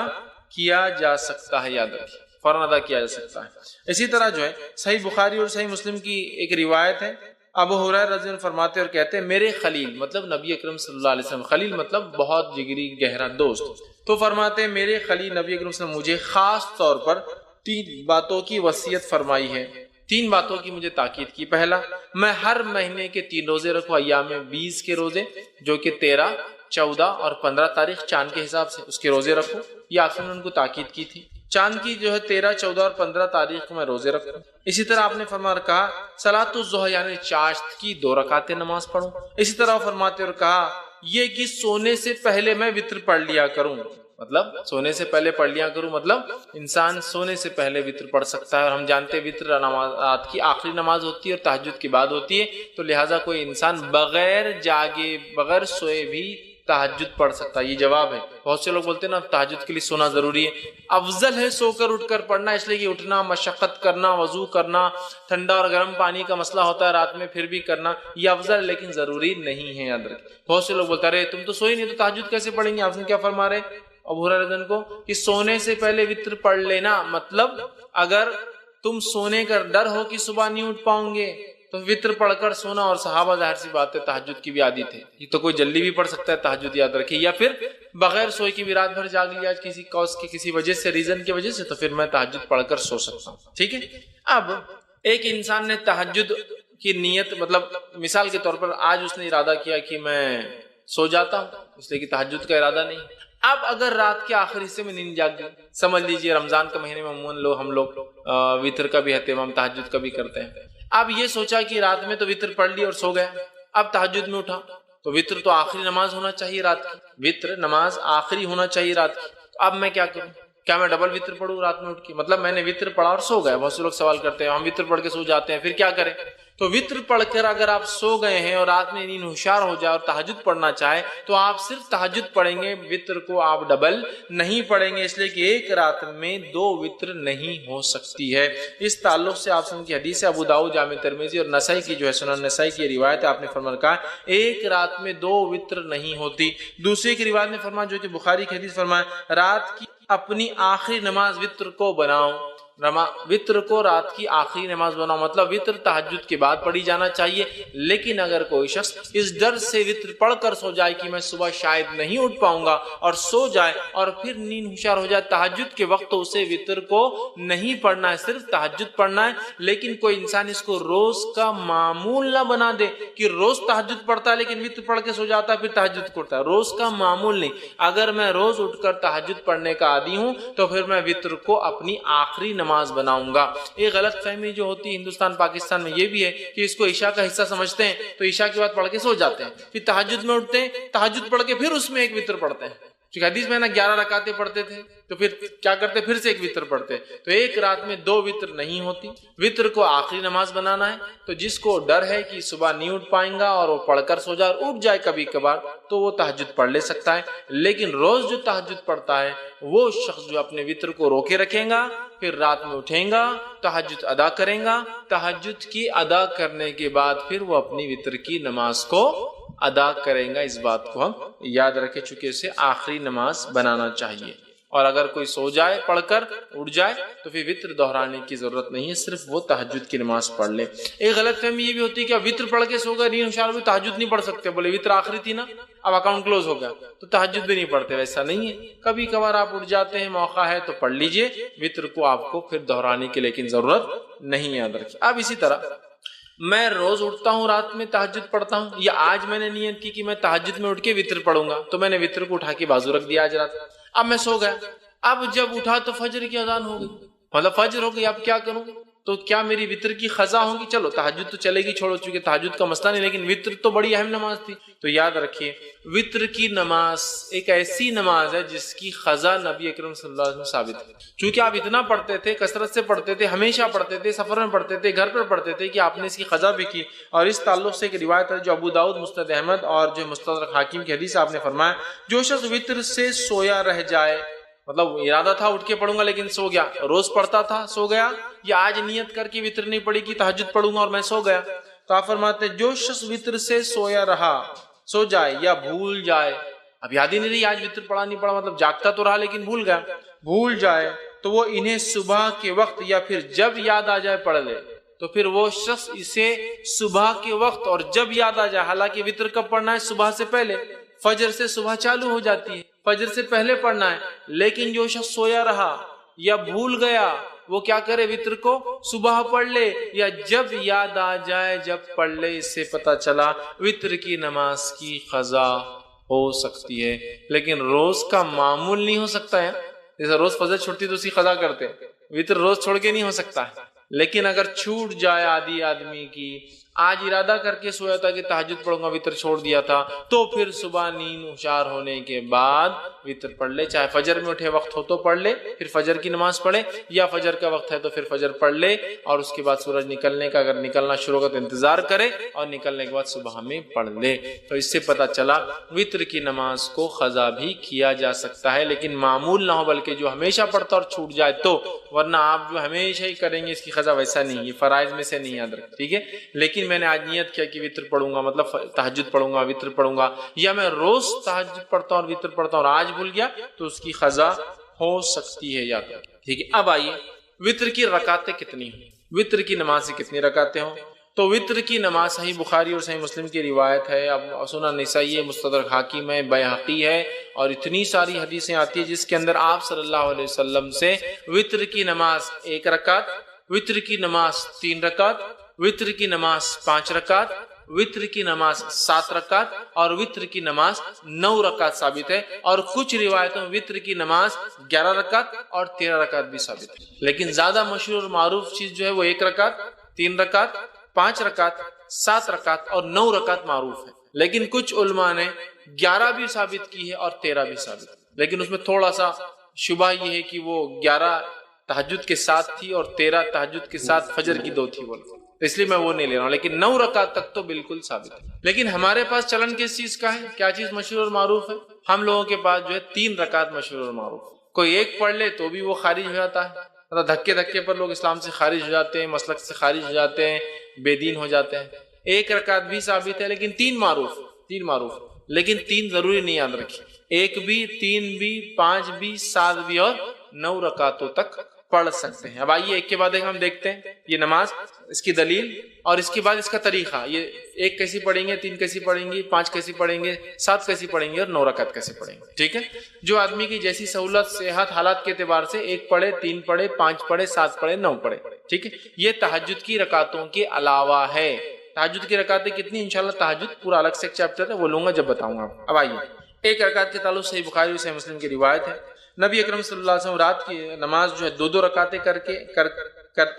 کیا جا سکتا ہے، یاد رکھیں فوراً ادا کیا جا سکتا ہے۔ اسی طرح جو ہے صحیح بخاری اور صحیح مسلم کی ایک روایت ہے، ابو ہریرہ رضی اللہ عنہ فرماتے اور کہتے ہیں، میرے خلیل مطلب نبی اکرم صلی اللہ علیہ وسلم، خلیل مطلب بہت جگری گہرا دوست، تو فرماتے ہیں میرے خلیل نبی اکرم صلی اللہ علیہ وسلم مجھے خاص طور پر 3 باتوں کی وصیت فرمائی ہے، 3 باتوں کی مجھے تاکید کی۔ پہلا، میں ہر مہینے کے 3 روزے رکھوں، ایام 20 کے روزے جو کہ 13، 14 اور 15 تاریخ چاند کے حساب سے اس کے روزے رکھوں، یہ آپ نے ان کو تاکید کی تھی، چاند کی جو ہے 13، 14 اور 15 تاریخ کو میں روزے رکھوں۔ اسی طرح آپ نے فرمایا اور کہا صلاۃ الضحیٰ یعنی چاشت کی 2 رکعتیں نماز پڑھوں۔ اسی طرح فرماتے اور کہا یہ کہ سونے سے پہلے میں وطر پڑھ لیا کروں، مطلب سونے سے پہلے پڑھ لیا کروں، مطلب انسان سونے سے پہلے وطر پڑھ سکتا ہے، اور ہم جانتے ہیں وطر رات کی آخری نماز ہوتی ہے اور تہجد کے بعد ہوتی ہے، تو لہٰذا کوئی انسان بغیر جاگے، بغیر سوئے بھی تہجد پڑھ سکتا ہے۔ یہ جواب ہے۔ بہت سے لوگ بولتے ہیں نا تہجد کے لیے سونا ضروری ہے، افضل ہے سو کر اٹھ کر پڑھنا، اس لیے کہ اٹھنا، مشقت کرنا، وضو کرنا، ٹھنڈا اور گرم پانی کا مسئلہ ہوتا ہے رات میں، پھر بھی کرنا یہ افضل ہے، لیکن ضروری نہیں ہے، یاد رکھیں۔ بہت سے لوگ بولتے ہیں ارے تم تو سوئی نہیں تو تہجد کیسے پڑھیں گے؟ آپ نے کیا فرما رہے ابو ہریرہ رضی اللہ عنہ کو کہ سونے سے پہلے وطر پڑھ لینا، مطلب اگر تم سونے کا ڈر ہو کہ صبح نہیں اٹھ پاؤں گے تو وطر پڑھ کر سونا، اور صحابہ ظاہر سی بات ہے تہجد کی بھی عادی تھے، یہ تو کوئی جلدی بھی پڑھ سکتا ہے تہجد، یاد رکھیں، یا پھر بغیر سوئے کی بھی رات بھر جاگ لیا کسی کاز کی، کسی وجہ سے، ریزن کی وجہ سے، تو پھر میں تہجد پڑھ کر سو سکتا ہوں، ٹھیک ہے۔ اب ایک انسان نے تہجد کی نیت، مطلب مثال کے طور پر آج اس نے ارادہ کیا کہ میں سو جاتا ہوں، اس لیے کہ تہجد کا ارادہ نہیں۔ اب اگر رات کے آخر حصے میں نیند جاگ گئی، سمجھ لیجئے رمضان کے مہینے میں عموماً ہم لوگ وطر کا بھی اہتمام تہجد کا بھی کرتے ہیں، اب یہ سوچا کہ رات میں تو وطر پڑھ لی اور سو گیا، اب تہجد میں اٹھا تو وطر تو آخری نماز ہونا چاہیے رات کی، وطر نماز آخری ہونا چاہیے رات کی، تو اب میں کیا کروں؟ کیا میں ڈبل وطر پڑھوں رات میں اٹھ کے؟ مطلب میں نے وطر پڑھا اور سو گیا۔ بہت سے لوگ سوال کرتے ہیں ہم وطر پڑھ کے سو جاتے ہیں، پھر کیا کریں؟ تو وطر پڑھ کر اگر آپ سو گئے ہیں اور رات میں نیند ہوشیار ہو جائے اور تہجد پڑھنا چاہے تو آپ صرف تہجد پڑھیں گے، وطر کو آپ ڈبل نہیں پڑھیں گے، اس لیے کہ ایک رات میں 2 وطر نہیں ہو سکتی ہے۔ اس تعلق سے آپ سن کی حدیث ہے، ابو داؤد جامع ترمذی اور نسائی کی جو ہے سنن نسائی کی روایت ہے، آپ نے فرمایا کہا ایک رات میں 2 وطر نہیں ہوتی۔ دوسری کی روایت نے فرمایا جو کہ بخاری کی حدیث فرمایا رات کی اپنی آخری نماز وطر کو بناؤ، وطر کو رات کی آخری نماز بناؤ، مطلب وطر تہجد کے بعد پڑھی جانا چاہیے، لیکن اگر کوئی شخص اس ڈر سے وطر پڑھ کر سو جائے کہ میں صبح شاید نہیں اٹھ پاؤں گا اور سو جائے اور پھر نیند ہوشیار ہو جائے تہجد کے وقت، تو اسے وطر کو نہیں پڑھنا ہے، صرف تہجد پڑھنا ہے۔ لیکن کوئی انسان اس کو روز کا معمول نہ بنا دے کہ روز تہجد پڑھتا ہے لیکن وطر پڑھ کے سو جاتا ہے پھر تہجد کرتا ہے، روز کا معمول نہیں۔ اگر میں روز اٹھ کر تہجد پڑھنے کا عادی ہوں تو پھر میں وطر کو اپنی آخری نماز بناؤں گا۔ ایک غلط فہمی جو ہوتی ہے ہندوستان پاکستان میں یہ بھی ہے کہ اس کو عشاء کا حصہ سمجھتے ہیں، تو عشاء کے بعد پڑھ کے سو جاتے ہیں، پھر تہجد میں اٹھتے ہیں، تہجد پڑھ کے پھر اس میں ایک وطر پڑھتے ہیں، کیونکہ حدیث میں نا 11 رکعتیں پڑھتے تھے تو پھر کیا کرتے؟ پھر سے ایک وطر پڑھتے۔ تو ایک رات میں 2 وطر نہیں ہوتی، وطر کو آخری نماز بنانا ہے۔ تو جس کو ڈر ہے کہ صبح نہیں اٹھ پائیں گا اور وہ پڑھ کر سو جائے اور اٹھ جائے کبھی کبھار تو وہ تہجد پڑھ لے سکتا ہے، لیکن روز جو تہجد پڑھتا ہے وہ شخص جو اپنے وطر کو روکے رکھیں گا، پھر رات میں اٹھیں گا، تہجد ادا کریں گا، تہجد کی ادا کرنے کے بعد پھر وہ اپنی وطر کی نماز کو ادا کریں گا۔ اس بات کو ہم یاد رکھیں چونکہ اسے آخری نماز بنانا چاہیے۔ اور اگر کوئی سو جائے پڑھ کر اٹھ جائے تو پھر وطر دہرانے کی ضرورت نہیں ہے، صرف وہ تہجد کی نماز پڑھ لے۔ ایک غلط فہمی یہ بھی ہوتی ہے کہ وطر پڑھ کے سو گئے، نیند ہوشیار ہوئی، تہجد نہیں پڑھ سکتے، بولے وطر آخری تھی نا، اب اکاؤنٹ کلوز ہو گیا تو تہجد بھی نہیں پڑھتے۔ ویسا نہیں ہے، کبھی کبھار آپ اٹھ جاتے ہیں، موقع ہے تو پڑھ لیجئے، وطر کو آپ کو پھر دہرانے کی لیکن ضرورت نہیں، یاد رکھیے۔ اب اسی طرح میں روز اٹھتا ہوں، رات میں تہجد پڑھتا ہوں، یا آج میں نے نیت کی کہ میں تہجد میں اٹھ کے وطر پڑھوں گا، تو میں نے وطر کو اٹھا کے بازو رکھ دیا آج رات، اب میں سو گیا، اب جب اٹھا تو فجر کی اذان ہو گئی، مطلب فجر ہو گئی، اب کیا کروں؟ تو کیا میری وطر کی قضا ہوگی؟ چلو تہجد تو چلے گی، چھوڑو، چونکہ تہجد کا مسئلہ نہیں، لیکن وطر تو بڑی اہم نماز تھی۔ تو یاد رکھیے وطر کی نماز ایک ایسی نماز ہے جس کی قضا نبی اکرم صلی اللہ علیہ وسلم ثابت ہے، چونکہ آپ اتنا پڑھتے تھے، کثرت سے پڑھتے تھے، ہمیشہ پڑھتے تھے، سفر میں پڑھتے تھے، گھر پر پڑھتے تھے، کہ آپ نے اس کی قضا بھی کی۔ اور اس تعلق سے ایک روایت ہے جو ابو داؤد، مستد احمد اور جو مستدرک حاکم کی حدیث، آپ نے فرمایا جو شخص وطر سے سویا رہ جائے، مطلب ارادہ تھا اٹھ کے پڑھوں گا لیکن سو گیا، روز پڑھتا تھا سو گیا، یا آج نیت کر کے وطر نہیں پڑھی کہ تہجد پڑھوں گا اور میں سو گیا، تو آپ فرماتے ہیں جو شخص وطر سے سویا رہا، سو جائے یا بھول جائے، اب یاد ہی نہیں رہی آج وطر پڑھا نہیں پڑھا، مطلب جاگتا تو رہا لیکن بھول گیا، بھول جائے تو وہ انہیں صبح کے وقت یا پھر جب یاد آ جائے پڑھ لے۔ تو پھر وہ شخص اسے صبح کے وقت اور جب یاد آ جائے، حالانکہ وطر کب پڑھنا ہے؟ صبح سے پہلے، فجر سے صبح چالو ہو جاتی ہے، فجر سے پہلے پڑھنا ہے، لیکن جو شخص سویا رہا یا بھول گیا وہ کیا کرے؟ وطر کو صبح پڑھ لے یا جب یاد آ جائے جب پڑھ لے۔ اس سے پتہ چلا وطر کی نماز کی قضا ہو سکتی ہے، لیکن روز کا معمول نہیں ہو سکتا ہے، جیسے روز فجر چھوٹتی تو اسی قضا کرتے، وطر روز چھوڑ کے نہیں ہو سکتا ہے، لیکن اگر چھوٹ جائے آدمی کی، آج ارادہ کر کے سویا تھا کہ تہجد پڑھوں گا، وطر چھوڑ دیا تھا، تو پھر صبح نیند ہوشیار ہونے کے بعد وطر پڑھ لے، چاہے فجر میں اٹھے وقت ہو تو پڑھ لے، پھر فجر کی نماز پڑھے، یا فجر کا وقت ہے تو پھر فجر پڑھ لے، اور اس کے بعد سورج نکلنے کا اگر نکلنا شروع ہوگا تو انتظار کرے، اور نکلنے کے بعد صبح میں پڑھ لے۔ تو اس سے پتہ چلا وطر کی نماز کو قضا بھی کیا جا سکتا ہے، لیکن معمول نہ ہو، بلکہ جو ہمیشہ پڑھتا اور چھوٹ جائے تو، ورنہ آپ جو ہمیشہ ہی کریں گے اس کی قضا ویسا نہیں، یہ فرائض میں سے نہیں، یاد رکھ، ٹھیک ہے۔ لیکن میں نے آج نیت کیا کہ وطر پڑھوں گا، مطلب تہجد پڑھوں گا، وطر پڑھوں گا، یا میں روز تہجد پڑھتا ہوں اور وطر پڑھتا ہوں اور آج بھول گیا، تو اس کی قضا ہو سکتی ہے، یاد رکھ، ٹھیک ہے۔ اب آئیے وطر کی رکعتیں کتنی ہیں، وطر کی نماز سے کتنی رکعتیں ہوں؟ تو وطر کی نماز صحیح بخاری اور صحیح مسلم کی روایت ہے، اب سنن نسائی ہے، مستدرک حاکم ہے، بیہقی ہے، اور اتنی ساری حدیثیں آتی ہیں جس کے اندر آپ صلی اللہ علیہ وسلم سے وطر کی نماز 1 رکعت، وطر کی نماز 3 رکعت، وطر کی نماز 5 رکعت، وطر کی نماز 7 رکعت اور وطر کی نماز 9 رکعت ثابت ہے، اور کچھ روایتوں میں وطر کی نماز 11 رکعت اور 13 رکعت بھی ثابت ہے، لیکن زیادہ مشہور اور معروف چیز جو ہے وہ 1 رکعت، 3 رکعت، 5 رکعت، 7 رکعت اور 9 رکعت معروف ہے، لیکن کچھ علماء نے 11 بھی ثابت کی ہے اور 13 بھی ثابت ہے، لیکن اس میں تھوڑا سا شبہ یہ ہے کہ وہ 11 تہجد کے ساتھ تھی اور 13 تہجد کے ساتھ فجر کی 2 تھی، اس لیے میں وہ نہیں لے رہا ہوں، لیکن 9 رکعت تک تو بالکل ثابت ہے۔ لیکن ہمارے پاس چلن کس چیز کا ہے؟ کیا چیز مشہور اور معروف ہے؟ ہم لوگوں کے پاس جو ہے 3 رکعت مشہور اور معروف، کوئی ایک پڑھ لے تو بھی وہ خارج ہو جاتا ہے، مطلب دھکے پر لوگ اسلام سے خارج ہو جاتے ہیں، مسلک سے خارج ہو جاتے ہیں، بے دین ہو جاتے ہیں۔ 1 رکعت بھی ثابت ہے، لیکن 3 معروف، لیکن 3 ضروری نہیں، یاد رکھیے، 1 بھی، 3 بھی، 5 بھی، 7 بھی اور 9 رکعتوں تک پڑھ سکتے ہیں۔ اب آئیے ایک کے بعد ایک ہم دیکھتے ہیں یہ نماز، اس کی دلیل اور اس کے بعد اس کا طریقہ، یہ 1 کیسی پڑھیں گے، 3 کیسی پڑھیں گے، 5 کیسی پڑھیں گے، 7 کیسی پڑھیں گے اور 9 رکعت کیسے پڑھیں گے، ٹھیک ہے۔ جو آدمی کی جیسی سہولت، صحت، حالات کے اعتبار سے 1 پڑھے، 3 پڑھے، 5 پڑھے، 7 پڑھے، 9 پڑھے، ٹھیک ہے۔ یہ تہجد کی رکعتوں کے علاوہ ہے۔ تہجد کی رکعتیں کتنی؟ انشاءاللہ تہجد پورا الگ سے ایک چیپٹر ہے، وہ لوں گا جب بتاؤں گا۔ اب آئیے 1 رکعت کے تعلق صحیح بخاری اور صحیح مسلم کی روایت ہے، نبی اکرم صلی اللہ علیہ وسلم رات کی نماز جو ہے 2 رکعتیں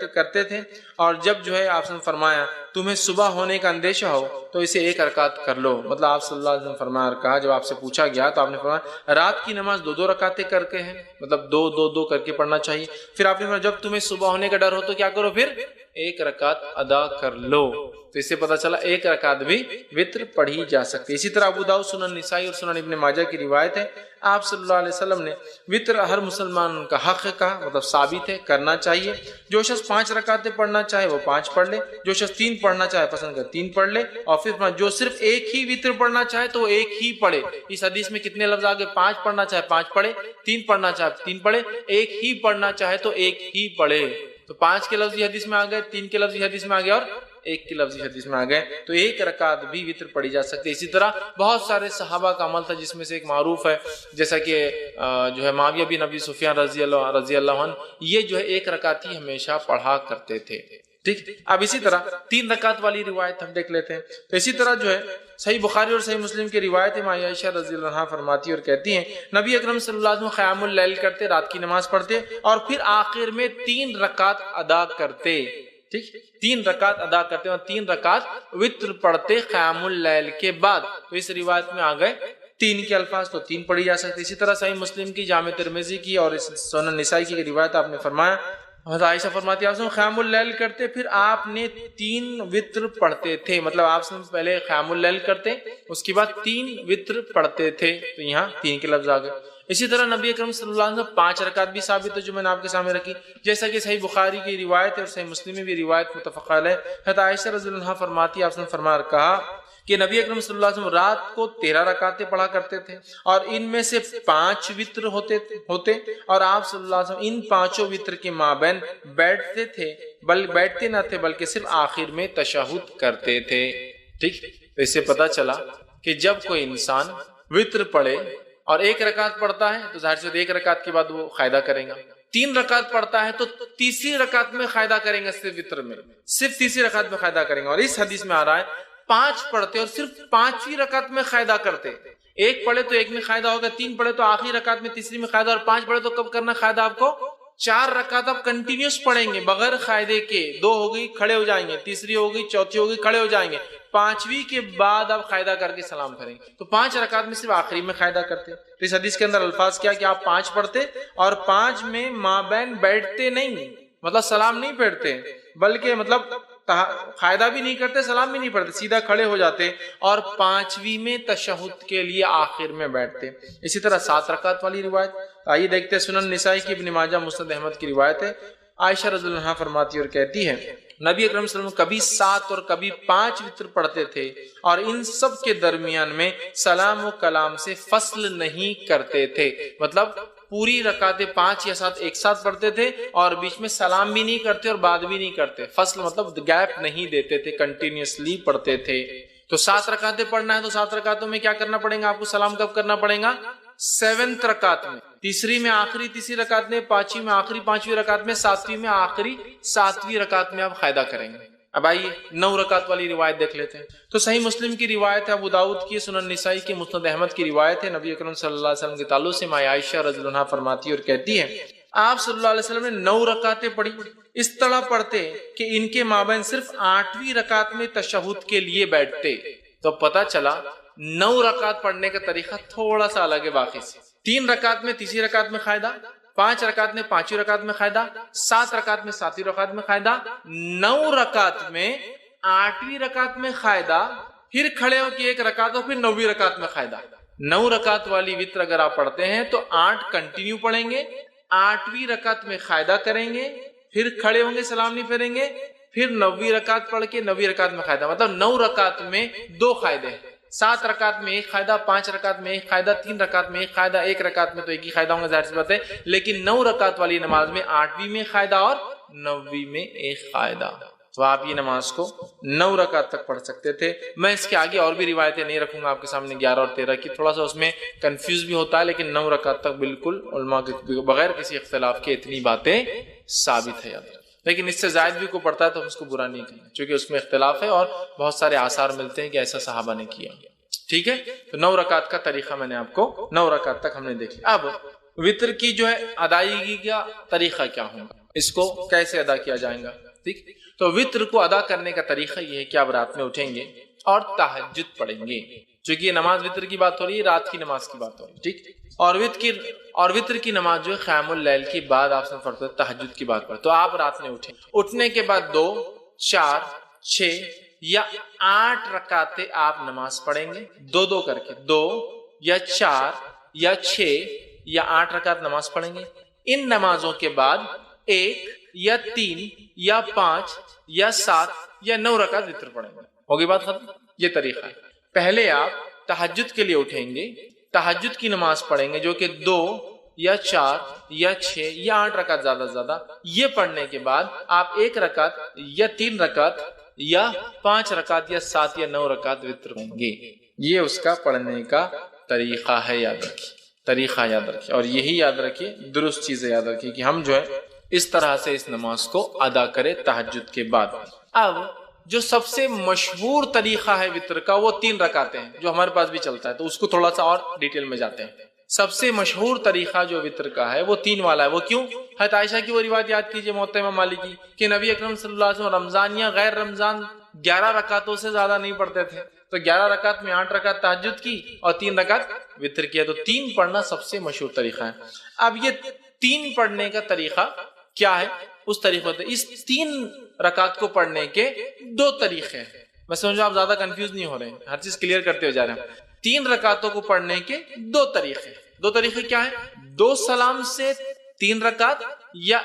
کرتے تھے، اور جب جو ہے آپ نے فرمایا تمہیں صبح ہونے کا اندیشہ ہو تو اسے 1 رکعت کر لو، مطلب آپ صلی اللہ علیہ وسلم فرمایا اور کہا، جب آپ سے پوچھا گیا تو آپ نے فرمایا رات کی نماز 2 رکعتیں کر کے ہیں، مطلب 2 کر کے پڑھنا چاہیے۔ پھر آپ نے فرمایا جب تمہیں صبح ہونے کا ڈر ہو تو کیا کرو؟ پھر 1 رکعت ادا کر لو۔ تو اس سے پتہ چلا 1 رکعت بھی وطر پڑھی جا سکتی ہے۔ اسی طرح ابو داؤد، سنن نسائی اور سنن ابن ماجہ کی روایت ہے، آپ صلی اللہ علیہ وسلم نے وطر ہر مسلمان کا حق کہا، مطلب ثابت ہے، کرنا چاہیے۔ جو شخص 5 رکعتیں پڑھنا چاہے وہ 5 پڑھ لے، جو شخص 3 پڑھنا چاہے پسند کر 3 پڑھ لے، اور پھر جو صرف ایک ہی وتر پڑھنا چاہے تو وہ ایک ہی پڑھے۔ اس حدیث میں کتنے لفظ آگے؟ 5 پڑھنا چاہے 5 پڑھے، 3 پڑھنا چاہے 3 پڑھے، ایک ہی پڑھنا چاہے تو ایک ہی پڑھے۔ تو 5 کے لفظ حدیث میں آ گئے، 3 کے لفظ حدیث میں آ گئے، اور ایک کی لفظی حدیث میں آ گئے، تو ایک رکعت بھی وتر پڑھی جا سکتی ہے۔ اسی طرح بہت سارے صحابہ کا عمل تھا، جس میں سے ایک معروف ہے جیسا کہ جو ہے معاویہ بن ابی سفیان رضی اللہ عنہ، یہ جو ہے ایک رکعت ہی ہمیشہ پڑھا کرتے تھے۔ ٹھیک، اب اسی طرح 3 رکعت والی روایت ہم دیکھ لیتے ہیں۔ تو اسی طرح جو ہے صحیح بخاری اور صحیح مسلم کی روایت ہے، عائشہ رضی اللہ عنہا فرماتی اور کہتی ہیں نبی اکرم صلی اللہ علیہ وسلم قیام اللیل کرتے، رات کی نماز پڑھتے، اور پھر آخر میں 3 رکعت ادا کرتے۔ ٹھیک، 3 رکعت ادا کرتے اور 3 رکعت وتر پڑھتے قیام اللیل کے بعد۔ تو اس روایت میں آ گئے 3 کے الفاظ، تو 3 پڑھی جا سکتی۔ اسی طرح صحیح مسلم کی، جامع ترمذی کی اور سنن نسائی کی روایت آپ نے فرمایا، حضرت عائشہ فرماتی ہیں قیام اللیل کرتے، پھر آپ نے 3 وتر پڑھتے تھے، مطلب آپ سے پہلے قیام اللیل کرتے، اس کے بعد 3 وتر پڑھتے تھے، تو یہاں 3 کے لفظ آ گئے۔ اسی طرح نبی اکرم صلی اللہ علیہ وسلم 5 رکعت بھی ثابت ہے، جو میں نے آپ کے سامنے رکھی، جیسا کہ صحیح بخاری کی روایت ہے اور صحیح مسلم میں بھی روایت متفق علیہ۔ حضرت عائشہ رضی اللہ عنہا فرماتی ہے آپ نے فرمایا کہا کہ نبی اکرم صلی اللہ علیہ وسلم رات کو 13 رکعتیں پڑھا کرتے تھے، اور ان میں سے 5 وتر ہوتے، اور آپ صلی اللہ علیہ وسلم ان 5 وتر کے مابین بیٹھتے تھے، بیٹھتے نہ تھے بلکہ صرف آخر میں تشہد کرتے تھے۔ ٹھیک، اس سے پتہ چلا کہ جب کوئی انسان وتر پڑھے اور 1 رکعت پڑھتا ہے تو ظاہر سے 1 رکعت کے بعد وہ قاعدہ کرے گا، 3 رکعت پڑھتا ہے تو تیسری رکعت میں قاعدہ کریں گے، صرف وتر میں صرف تیسری رکعت میں قاعدہ کریں گے۔ اور اس حدیث میں آ رہا ہے 5 پڑھتے اور صرف 5ویں رکعت میں قاعدہ کرتے، 1 پڑھے تو 1 میں قاعدہ ہوگا، 3 پڑھے تو آخری رکعت میں تیسری میں قاعدہ، اور 5 پڑھے تو کب کرنا قاعدہ آپ کو؟ 4 رکعت آپ کنٹینیوس پڑھیں گے بغیر قاعدے کے، 2 ہو گئی کھڑے ہو جائیں گے، تیسری ہو گئی، چوتھی ہو گئی کھڑے ہو جائیں گے، 5ویں کے بعد آپ قاعدہ کر کے سلام کریں گے۔ تو 5 رکعت میں صرف آخری میں قاعدہ کرتے۔ تو اس حدیث کے اندر الفاظ کیا کہ آپ 5 پڑھتے اور 5 میں مابین بیٹھتے نہیں، مطلب سلام نہیں پھیرتے، بلکہ مطلب قاعدہ بھی نہیں کرتے، سلام بھی نہیں پڑھتے، سیدھا کھڑے ہو جاتے، اور 5ویں میں تشہد کے لیے آخر میں بیٹھتے۔ اسی طرح 7 رکعت والی روایت آئیے دیکھتے ہیں، سنن نسائی کی، ابن ماجہ، مسند احمد کی روایت ہے، عائشہ رضی اللہ عنہا فرماتی اور کہتی ہے نبی اکرم صلی اللہ علیہ وسلم کبھی 7 اور کبھی 5 وتر پڑھتے تھے، اور ان سب کے درمیان میں سلام و کلام سے فصل نہیں کرتے تھے، مطلب پوری رکعتیں 5 یا 7 ایک ساتھ پڑھتے تھے اور بیچ میں سلام بھی نہیں کرتے اور بات بھی نہیں کرتے، فصل مطلب گیپ نہیں دیتے تھے، کنٹینیوسلی پڑھتے تھے۔ تو 7 رکعتیں پڑھنا ہے تو 7 رکعتوں میں کیا کرنا پڑے گا آپ کو؟ سلام کب کرنا پڑے گا؟ 7 رکعت میں، تیسری میں آخری تیسری رکعت میں، 5ویں میں آخری 5ویں رکعت میں، 7ویں میں آخری 7ویں رکعت میں آپ قاعدہ کریں گے۔ اب آئیے 9 رکعت والی روایت دیکھ لیتے ہیں۔ تو صحیح مسلم کی روایت ہے، ابو داؤد کی، سنن نسائی کی، مسند احمد کی روایت ہے، نبی اکرم صلی اللہ علیہ وسلم کے تعلق سے عائشہ رضی اللہ عنہا فرماتی اور کہتی ہے آپ صلی اللہ علیہ وسلم نے 9 رکعتیں پڑھی، اس طرح پڑھتے کہ ان کے مابین صرف 8ویں رکعت میں تشہد کے لیے بیٹھتے۔ تو پتہ چلا 9 رکعت پڑھنے کا طریقہ تھوڑا سا الگ ہے باقی سے۔ 3 رکعت میں تیسری رکعت میں قاعدہ، 5 رکعت میں 5ویں رکعت میں قاعدہ، 7 رکعت میں 7ویں رکعت میں قاعدہ، 9 رکعت میں 8ویں رکعت میں قاعدہ، پھر کھڑے ہو کے 1 رکعت اور پھر 9ویں رکعت میں قاعدہ۔ 9 رکعت والی وتر اگر آپ پڑھتے ہیں تو 8 کنٹینیو پڑھیں گے، 8ویں رکعت میں قاعدہ کریں گے، پھر کھڑے ہوں گے، سلام نہیں پھیریں گے، پھر 9ویں رکعت پڑھ کے 9ویں رکعت میں قاعدہ، مطلب 9 رکعت میں 2 قاعدے ہیں، 7 رکعت میں 1 قاعدہ، 5 رکعت میں 1 قاعدہ، 3 رکعت میں 1 قاعدہ، 1 رکعت میں تو 1 ہی قاعدہ ہوگا ظاہر سی بات ہے، لیکن 9 رکعت والی نماز میں 8ویں میں قاعدہ اور 9ویں میں 1 قاعدہ۔ تو آپ یہ نماز کو 9 رکعت تک پڑھ سکتے تھے۔ میں اس کے آگے اور بھی روایتیں نہیں رکھوں گا آپ کے سامنے، 11 اور 13 کی، تھوڑا سا اس میں کنفیوز بھی ہوتا ہے، لیکن 9 رکعت تک بالکل علماء کے بغیر کسی اختلاف کے اتنی باتیں ثابت ہے۔ لیکن اس سے زائد بھی کوئی پڑھتا ہے تو اس کو برا نہیں کرنا، چونکہ اس میں اختلاف ہے اور بہت سارے آثار ملتے ہیں کہ ایسا صحابہ نے کیا۔ ٹھیک ہے، تو 9 رکعت کا طریقہ میں نے آپ کو 9 رکعت تک ہم نے دیکھ لیا۔ اب وتر کی جو ہے ادائیگی کا طریقہ کیا ہوگا، اس کو کیسے ادا کیا جائے گا؟ ٹھیک، تو وتر کو ادا کرنے کا طریقہ یہ ہے کہ آپ رات میں اٹھیں گے اور تہجد پڑھیں گے، چونکہ یہ نماز وتر کی بات ہو رہی ہے، رات کی نماز کی بات ہو رہی ہے۔ ٹھیک، اور وتر کی نماز جو ہے قیام اللیل کی بعد آپ سے پڑھتے ہیں، تہجد کی بات پر، تو آپ رات میں اٹھیں، اٹھنے کے بعد 2، 4، 6 یا 8 رکعتیں آپ نماز پڑھیں گے، 2 کر کے، 2 یا 4 یا 6 یا 8 رکعت نماز پڑھیں گے۔ ان نمازوں کے بعد 1 یا 3 یا 5 یا 7 یا 9 رکعت وتر پڑھیں گے. ہوگی بات ختم. یہ طریقہ ہے. پہلے آپ تہجد کے لیے اٹھیں گے, تہجد کی نماز پڑھیں گے جو کہ 2 یا 4 یا 6 یا 8 رکعت زیادہ سے زیادہ. یہ پڑھنے کے بعد آپ 1 رکعت یا 3 رکعت یا 5 رکعت یا 7 یا 9 رکعت وتر پڑھیں گے. یہ اس کا پڑھنے کا طریقہ ہے. یاد رکھیے, طریقہ یاد رکھیے, اور یہی یاد رکھیے, درست چیزیں یاد رکھیے کہ ہم جو ہے اس طرح سے اس نماز کو ادا کریں تہجد کے بعد. اب جو سب سے مشہور طریقہ ہے وتر کا وہ 3 رکعتیں ہیں جو ہمارے پاس بھی چلتا ہے, تو اس کو تھوڑا سا اور ڈیٹیل میں جاتے ہیں. سب سے مشہور طریقہ جو وتر کا ہے وہ 3 والا ہے. وہ کیوں؟ حضرت عائشہ کی وہ روایت یاد کیجئے موطا امام مالک کی کہ نبی اکرم صلی اللہ علیہ وسلم رمضان یا غیر رمضان 11 رکعتوں سے زیادہ نہیں پڑھتے تھے. تو 11 رکعت میں 8 رکعت تہجد کی اور 3 رکعت وتر کیا. تو 3 پڑھنا سب سے مشہور طریقہ ہے. اب یہ 3 پڑھنے کا طریقہ کیا ہے؟ اس طریقے سے اس 3 رکعت کو پڑھنے کے 2 طریقے ہیں. میں سمجھو آپ زیادہ کنفیوز نہیں ہو رہے ہیں, ہر چیز کلیئر کرتے ہو جا رہے ہیں. 3 رکعتوں کو پڑھنے کے 2 طریقے. 2 طریقے کیا ہیں؟ 2 سلام سے 3 رکعت یا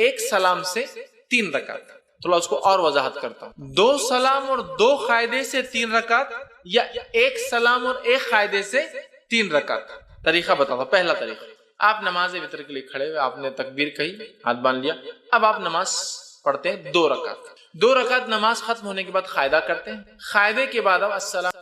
1 سلام سے 3 رکعت. تھوڑا اس کو اور وضاحت کرتا ہوں. 2 سلام اور 2 قاعدے سے 3 رکعت یا 1 سلام اور 1 قاعدے سے 3 رکعت. طریقہ بتاتا ہوں. پہلا طریقہ, آپ نماز وتر کے لیے کھڑے ہوئے, آپ نے تکبیر کہی, ہاتھ باندھ لیا. اب آپ نماز پڑھتے ہیں 2 رکعت. 2 رکعت نماز ختم ہونے کے بعد قاعدہ کرتے ہیں. قاعدے کے بعد اب السلام